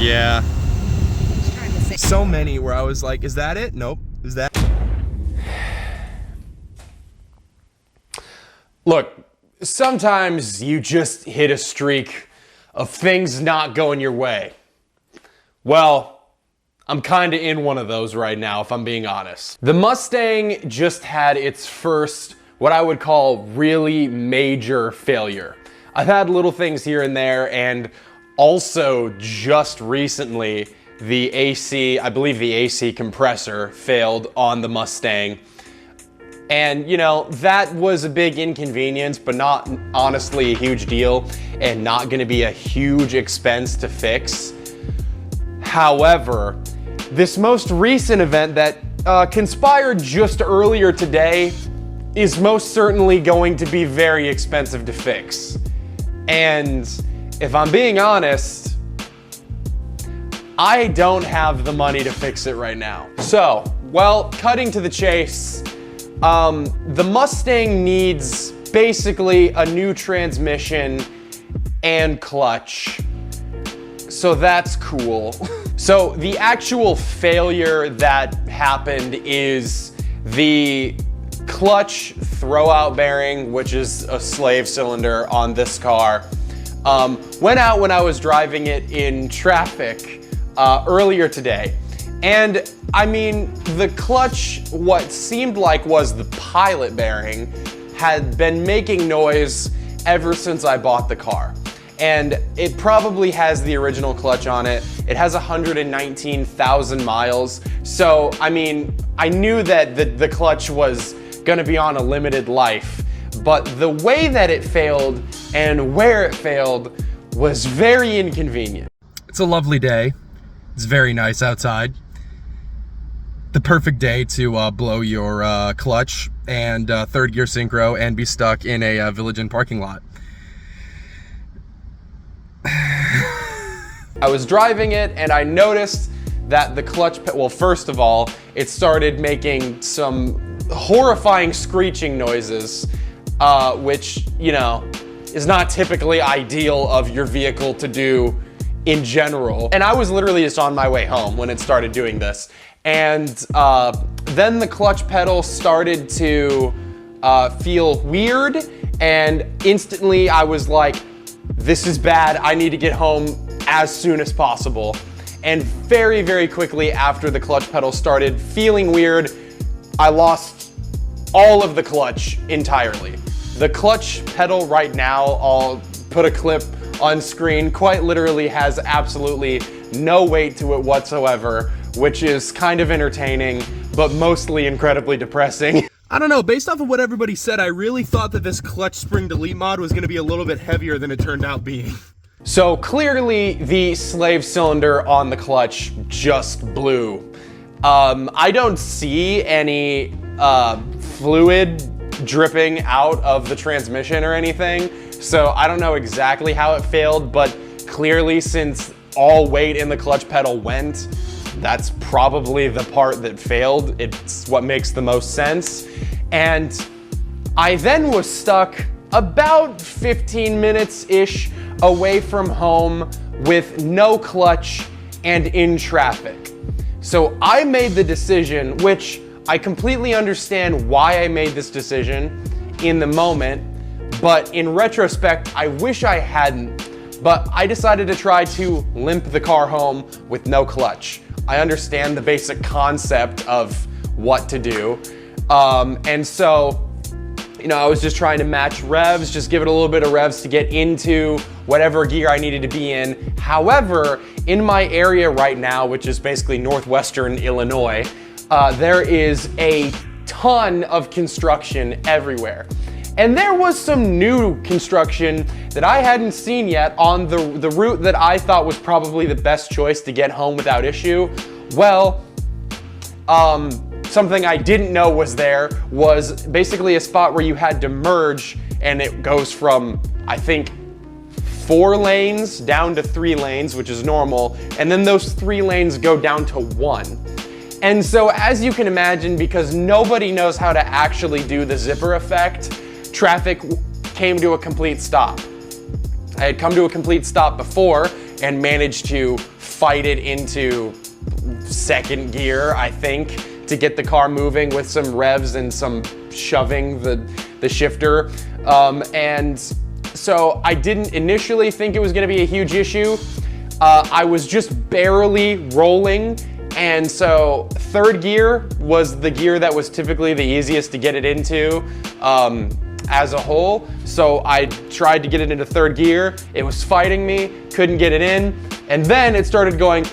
Yeah. So many where I was like, is that it? Nope. Is that? Look, sometimes you just hit a streak of things not going your way. Well, I'm kind of in one of those right now, if I'm being honest. The Mustang just had its first, what I would call, really major failure. I've had little things here and there, and also just recently, the AC, I believe the AC compressor failed on the Mustang. And, you know, that was a big inconvenience, but not honestly a huge deal and not gonna be a huge expense to fix. However, this most recent event that conspired just earlier today is most certainly going to be very expensive to fix. And if I'm being honest, I don't have the money to fix it right now. So, well, cutting to the chase, the Mustang needs basically a new transmission and clutch. So that's cool. So the actual failure that happened is the clutch throwout bearing, which is a slave cylinder on this car, went out when I was driving it in traffic earlier today. And I mean, the clutch, what seemed like was the pilot bearing, had been making noise ever since I bought the car. And it probably has the original clutch on it. It has 119,000 miles. So, I mean, I knew that the clutch was gonna be on a limited life, but the way that it failed and where it failed was very inconvenient. It's a lovely day. It's very nice outside. The perfect day to blow your clutch and third gear synchro and be stuck in a Village Inn parking lot. I was driving it and I noticed that the clutch, well, first of all, it started making some horrifying screeching noises, which, you know, is not typically ideal of your vehicle to do in general. And I was literally just on my way home when it started doing this. And then the clutch pedal started to feel weird, and instantly I was like, this is bad, I need to get home as soon as possible. And very, very quickly after the clutch pedal started feeling weird, I lost all of the clutch entirely. The clutch pedal right now, I'll put a clip on screen, quite literally has absolutely no weight to it whatsoever, which is kind of entertaining, but mostly incredibly depressing. I don't know, based off of what everybody said, I really thought that this clutch spring delete mod was gonna be a little bit heavier than it turned out being. So clearly the slave cylinder on the clutch just blew. I don't see any fluid dripping out of the transmission or anything, so I don't know exactly how it failed, but clearly since all weight in the clutch pedal went, that's probably the part that failed. It's what makes the most sense. And I then was stuck about 15 minutes-ish away from home with no clutch and in traffic. So I made the decision, which I completely understand why I made this decision in the moment, but in retrospect, I wish I hadn't. But I decided to try to limp the car home with no clutch. I understand the basic concept of what to do. And so, you know, I was just trying to match revs, just give it a little bit of revs to get into whatever gear I needed to be in. However, in my area right now, which is basically northwestern Illinois, there is a ton of construction everywhere. And there was some new construction that I hadn't seen yet on the route that I thought was probably the best choice to get home without issue. Well, something I didn't know was there was basically a spot where you had to merge, and it goes from, I think, 4 lanes down to 3 lanes, which is normal, and then those 3 lanes go down to 1. And so as you can imagine, because nobody knows how to actually do the zipper effect, traffic came to a complete stop. I had come to a complete stop before and managed to fight it into second gear, I think, to get the car moving with some revs and some shoving the shifter. And so I didn't initially think it was gonna be a huge issue. I was just barely rolling, and so third gear was the gear that was typically the easiest to get it into as a whole. So I tried to get it into third gear. It was fighting me, couldn't get it in, and then it started going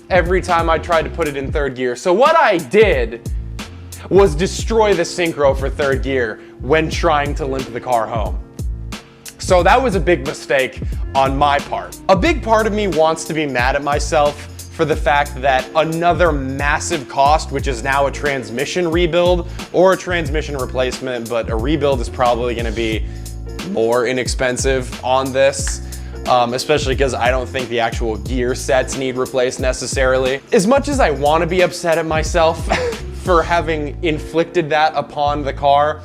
every time I tried to put it in third gear. So what I did was destroy the synchro for third gear when trying to limp the car home. So that was a big mistake on my part. A big part of me wants to be mad at myself for the fact that another massive cost, which is now a transmission rebuild or a transmission replacement, but a rebuild is probably gonna be more inexpensive on this. Especially because I don't think the actual gear sets need replaced necessarily. As much as I want to be upset at myself for having inflicted that upon the car,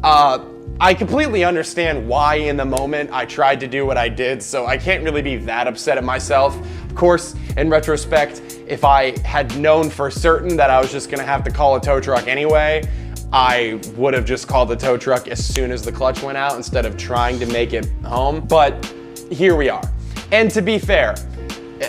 I completely understand why in the moment I tried to do what I did, so I can't really be that upset at myself. Of course, in retrospect, if I had known for certain that I was just gonna have to call a tow truck anyway, I would have just called the tow truck as soon as the clutch went out instead of trying to make it home. But here we are. And to be fair,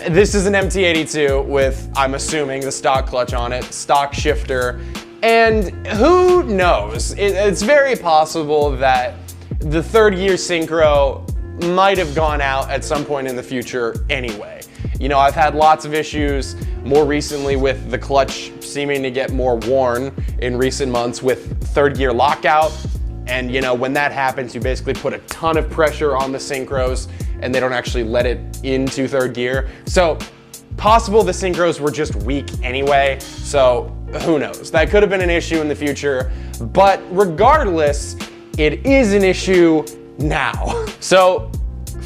this is an MT82 with, I'm assuming, the stock clutch on it, stock shifter, and who knows? It's very possible that the third gear synchro might have gone out at some point in the future anyway. You know, I've had lots of issues more recently with the clutch seeming to get more worn in recent months with third gear lockout. And you know, when that happens, you basically put a ton of pressure on the synchros and they don't actually let it into third gear. So possible the synchros were just weak anyway, so who knows? That could have been an issue in the future, but regardless, it is an issue now. So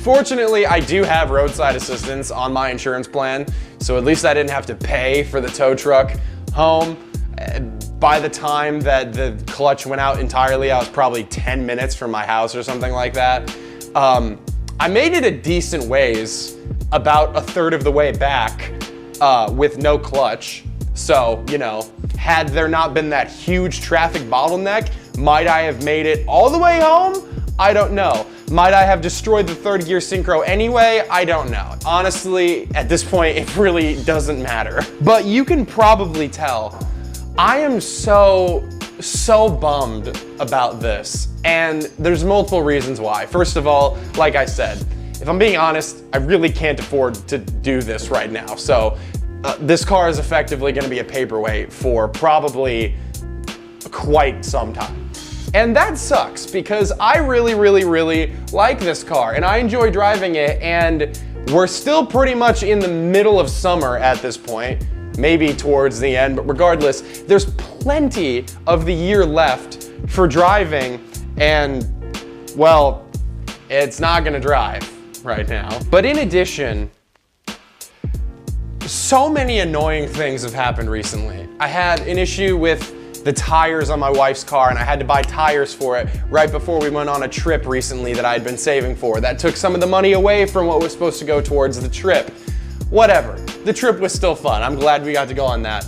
fortunately, I do have roadside assistance on my insurance plan, so at least I didn't have to pay for the tow truck home. By the time that the clutch went out entirely, I was probably 10 minutes from my house or something like that. I made it a decent ways, about a third of the way back with no clutch. So, you know, had there not been that huge traffic bottleneck, might I have made it all the way home? I don't know. Might I have destroyed the third gear synchro anyway? I don't know. Honestly, at this point, it really doesn't matter. But you can probably tell, I am so bummed about this. And there's multiple reasons why. First of all, like I said, if I'm being honest, I really can't afford to do this right now. So this car is effectively gonna be a paperweight for probably quite some time. And that sucks because I really like this car and I enjoy driving it, and we're still pretty much in the middle of summer at this point, maybe towards the end, but regardless, there's plenty of the year left for driving, and well, it's not gonna drive right now. But in addition, so many annoying things have happened recently. I had an issue with the tires on my wife's car, and I had to buy tires for it right before we went on a trip recently that I had been saving for. That took some of the money away from what was supposed to go towards the trip. Whatever, the trip was still fun. I'm glad we got to go on that.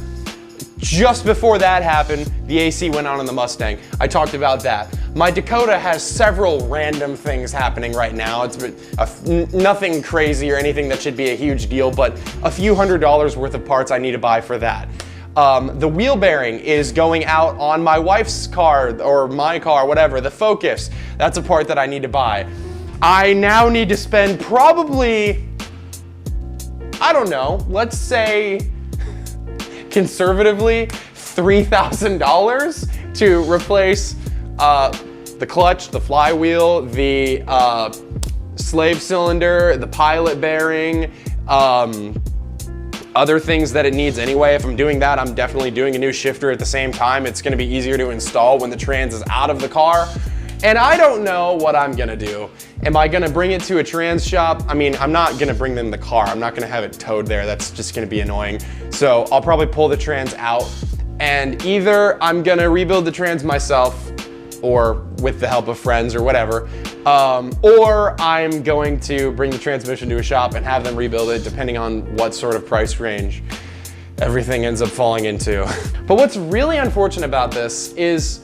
Just before that happened, the AC went on in the Mustang. I talked about that. My Dakota has several random things happening right now. It's nothing crazy or anything that should be a huge deal, but a few $100s worth of parts I need to buy for that. The wheel bearing is going out on my wife's car, or my car, whatever, the Focus. That's a part that I need to buy. I now need to spend probably, I don't know, let's say conservatively $3,000 to replace the clutch, the flywheel, the slave cylinder, the pilot bearing, other things that it needs anyway. If I'm doing that, I'm definitely doing a new shifter at the same time. It's gonna be easier to install when the trans is out of the car. And I don't know what I'm gonna do. Am I gonna bring it to a trans shop? I mean, I'm not gonna bring them the car. I'm not gonna have it towed there. That's just gonna be annoying. So I'll probably pull the trans out, and either I'm gonna rebuild the trans myself, or with the help of friends or whatever. Or I'm going to bring the transmission to a shop and have them rebuild it, depending on what sort of price range everything ends up falling into. But what's really unfortunate about this is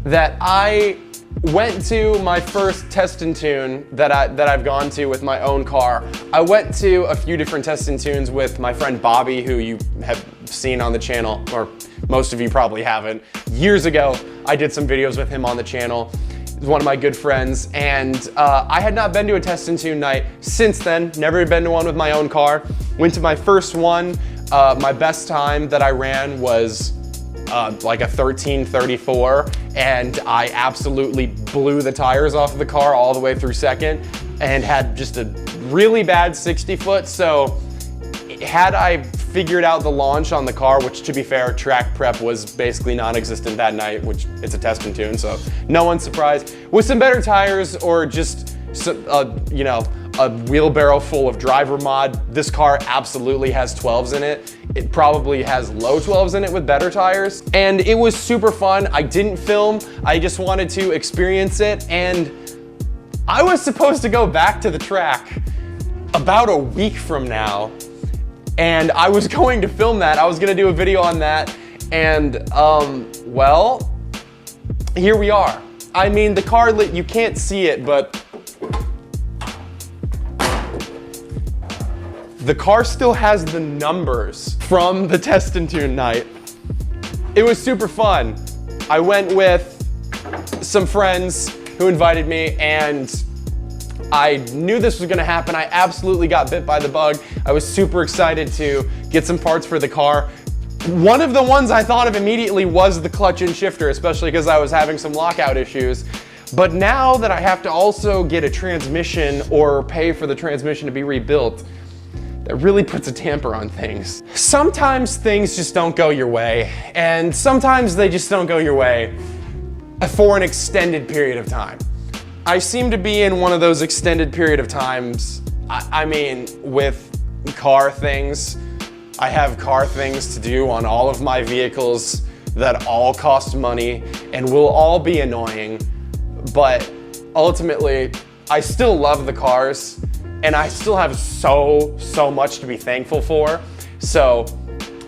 that I went to my first test and tune that I've gone to with my own car. I went to a few different test and tunes with my friend Bobby, who you have seen on the channel, or most of you probably haven't. Years ago, I did some videos with him on the channel. He's one of my good friends, and I had not been to a test and tune night since then. Never been to one with my own car. Went to my first one. My best time that I ran was like a 13:34, and I absolutely blew the tires off of the car all the way through second and had just a really bad 60 foot. So had I figured out the launch on the car, which to be fair, track prep was basically non-existent that night, which it's a test and tune, so no one's surprised. With some better tires or just, you know, a wheelbarrow full of driver mod, this car absolutely has 12s in it. It probably has low 12s in it with better tires. And it was super fun. I didn't film, I just wanted to experience it. And I was supposed to go back to the track about a week from now. And I was going to film that. I was gonna do a video on that. And well, here we are. I mean, the car, you can't see it, but the car still has the numbers from the test and tune night. It was super fun. I went with some friends who invited me, and I knew this was gonna happen. I absolutely got bit by the bug. I was super excited to get some parts for the car. One of the ones I thought of immediately was the clutch and shifter, especially because I was having some lockout issues. But now that I have to also get a transmission or pay for the transmission to be rebuilt, that really puts a damper on things. Sometimes things just don't go your way, and sometimes they just don't go your way for an extended period of time. I seem to be in one of those extended period of times. I mean, with car things, I have car things to do on all of my vehicles that all cost money and will all be annoying, but ultimately, I still love the cars, and I still have so much to be thankful for. So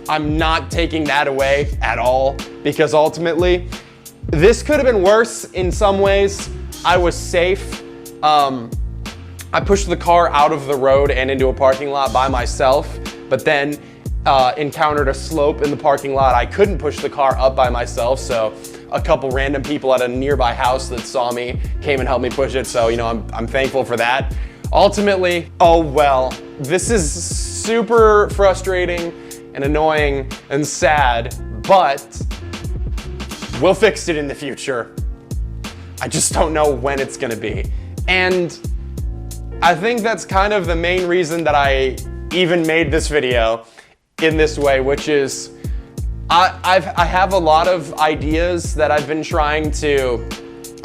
I'm not taking that away at all, because ultimately, this could have been worse in some ways. I was safe. I pushed the car out of the road and into a parking lot by myself, but then encountered a slope in the parking lot. I couldn't push the car up by myself, so a couple random people at a nearby house that saw me came and helped me push it, so you know, I'm thankful for that. Ultimately, oh well, this is super frustrating and annoying and sad, but we'll fix it in the future. I just don't know when it's gonna be. And I think that's kind of the main reason that I even made this video in this way, which is I have a lot of ideas that I've been trying to,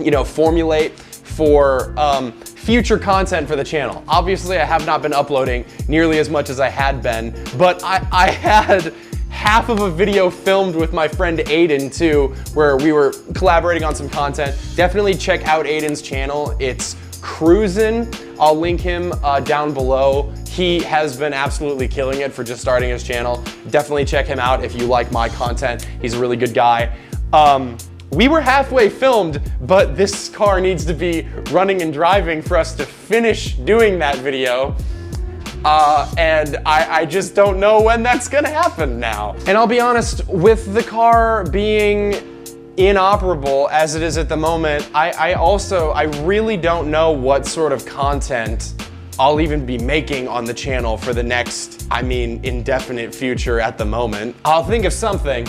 you know, formulate for future content for the channel. Obviously, I have not been uploading nearly as much as I had been, but I had half of a video filmed with my friend Aiden too, where we were collaborating on some content. Definitely check out Aiden's channel. It's Cruisin'. I'll link him down below. He has been absolutely killing it for just starting his channel. Definitely check him out if you like my content. He's a really good guy. We were halfway filmed, but this car needs to be running and driving for us to finish doing that video. And I just don't know when that's gonna happen now. And I'll be honest, with the car being inoperable as it is at the moment, I really don't know what sort of content I'll even be making on the channel for the next, indefinite future at the moment. I'll think of something.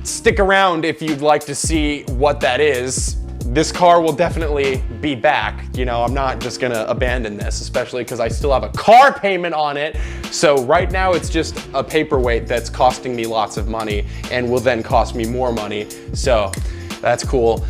Stick around if you'd like to see what that is. This car will definitely be back. You know, I'm not just gonna abandon this, especially because I still have a car payment on it. So right now it's just a paperweight that's costing me lots of money and will then cost me more money. So that's cool.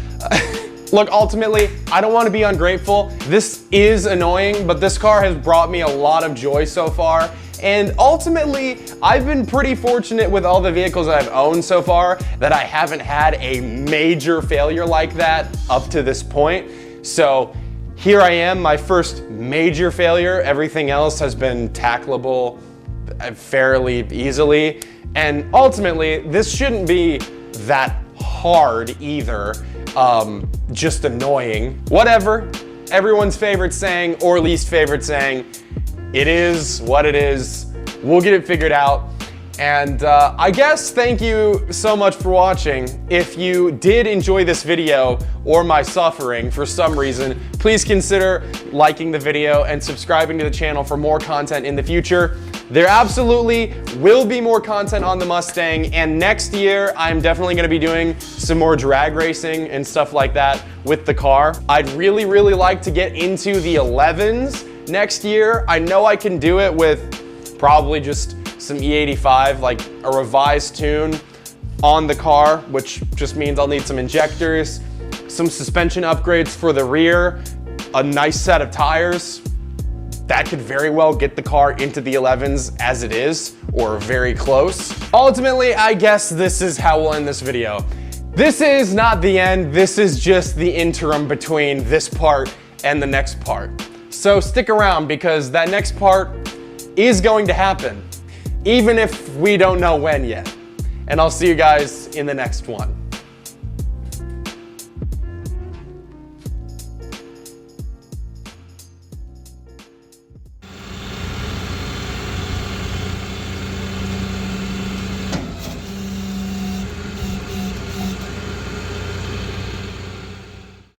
Look, ultimately, I don't want to be ungrateful. This is annoying, but this car has brought me a lot of joy so far. And ultimately, I've been pretty fortunate with all the vehicles that I've owned so far that I haven't had a major failure like that up to this point. So here I am, my first major failure. Everything else has been tackleable fairly easily. And ultimately, this shouldn't be that hard either, just annoying. Whatever, everyone's favorite saying or least favorite saying, it is what it is. We'll get it figured out. And I guess thank you so much for watching. If you did enjoy this video or my suffering for some reason, please consider liking the video and subscribing to the channel for more content in the future. There absolutely will be more content on the Mustang, and next year I'm definitely gonna be doing some more drag racing and stuff like that with the car. I'd really, really like to get into the 11s next year. I know I can do it with probably just some E85, like a revised tune on the car, which just means I'll need some injectors, some suspension upgrades for the rear, a nice set of tires. That could very well get the car into the 11s as it is, or very close. Ultimately, I guess this is how we'll end this video. This is not the end, this is just the interim between this part and the next part. So stick around, because that next part is going to happen, even if we don't know when yet. And I'll see you guys in the next one.